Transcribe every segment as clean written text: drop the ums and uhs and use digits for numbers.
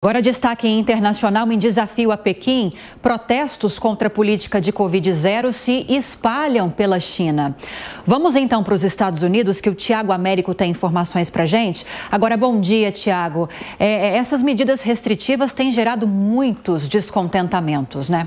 Agora, destaque internacional em desafio a Pequim. Protestos contra a política de Covid-0 se espalham pela China. Vamos então para os Estados Unidos, que o Tiago Américo tem informações para a gente. Agora, bom dia, Tiago. Essas medidas restritivas têm gerado muitos descontentamentos, né?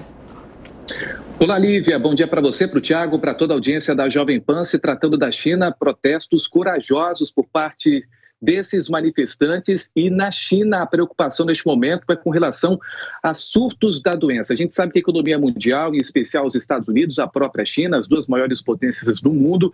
Olá, Lívia. Bom dia para você, para o Tiago, para toda a audiência da Jovem Pan. Se tratando da China, protestos corajosos por parte desses manifestantes, e na China a preocupação neste momento é com relação a surtos da doença. A gente sabe que a economia mundial, em especial os Estados Unidos, a própria China, as duas maiores potências do mundo,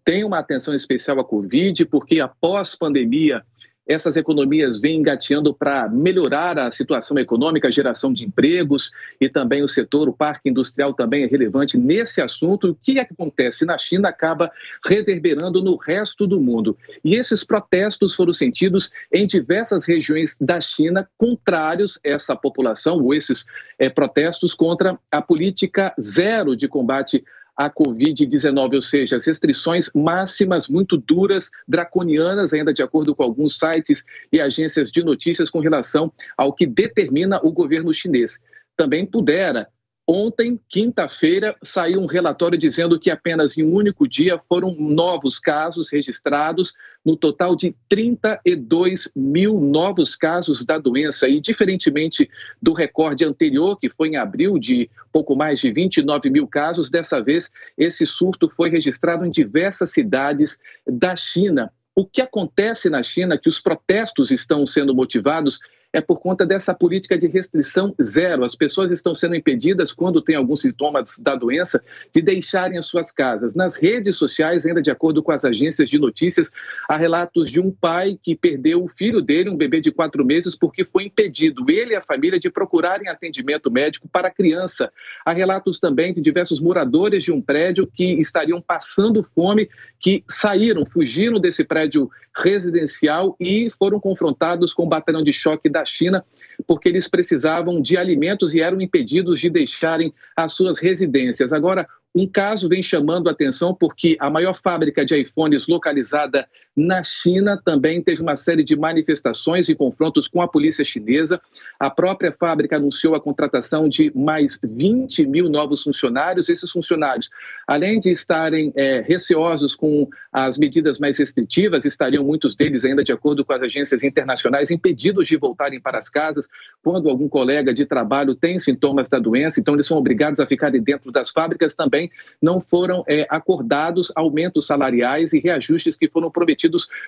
tem uma atenção especial à Covid, porque após pandemia essas economias vêm engateando para melhorar a situação econômica, a geração de empregos e também o setor, o parque industrial também é relevante nesse assunto. O que é que acontece na China acaba reverberando no resto do mundo. E esses protestos foram sentidos em diversas regiões da China, contrários a essa população, ou esses protestos contra a política zero de combate a Covid-19, ou seja, as restrições máximas muito duras, draconianas, ainda de acordo com alguns sites e agências de notícias com relação ao que determina o governo chinês. Também pudera. Ontem, quinta-feira, saiu um relatório dizendo que apenas em um único dia foram novos casos registrados, no total de 32 mil novos casos da doença. E, diferentemente do recorde anterior, que foi em abril, de pouco mais de 29 mil casos, dessa vez esse surto foi registrado em diversas cidades da China. O que acontece na China, que os protestos estão sendo motivados, é por conta dessa política de restrição zero. As pessoas estão sendo impedidas, quando tem alguns sintomas da doença, de deixarem as suas casas. Nas redes sociais, ainda de acordo com as agências de notícias, há relatos de um pai que perdeu o filho dele, um bebê de 4 meses, porque foi impedido, ele e a família, de procurarem atendimento médico para a criança. Há relatos também de diversos moradores de um prédio que estariam passando fome, que saíram, fugiram desse prédio residencial e foram confrontados com o batalhão de choque da China, porque eles precisavam de alimentos e eram impedidos de deixarem as suas residências. Agora, um caso vem chamando a atenção porque a maior fábrica de iPhones localizada na China também teve uma série de manifestações e confrontos com a polícia chinesa. A própria fábrica anunciou a contratação de mais 20 mil novos funcionários. Esses funcionários, além de estarem receosos com as medidas mais restritivas, estariam muitos deles, ainda de acordo com as agências internacionais, impedidos de voltarem para as casas quando algum colega de trabalho tem sintomas da doença. Então, eles são obrigados a ficarem dentro das fábricas. Também não foram acordados aumentos salariais e reajustes que foram prometidos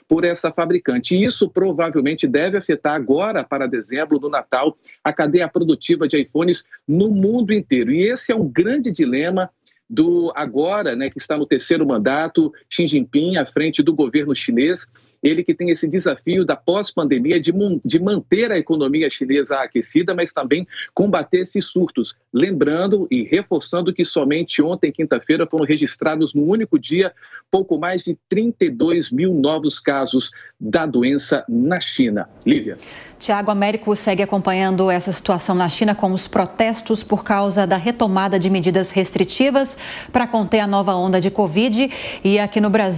por essa fabricante. E isso provavelmente deve afetar agora, para dezembro, no Natal, a cadeia produtiva de iPhones no mundo inteiro. E esse é um grande dilema do agora, que está no terceiro mandato, Xi Jinping, à frente do governo chinês. Ele que tem esse desafio da pós-pandemia de manter a economia chinesa aquecida, mas também combater esses surtos. Lembrando e reforçando que somente ontem, quinta-feira, foram registrados no único dia pouco mais de 32 mil novos casos da doença na China. Lívia. Tiago Américo segue acompanhando essa situação na China com os protestos por causa da retomada de medidas restritivas para conter a nova onda de Covid. E aqui no Brasil,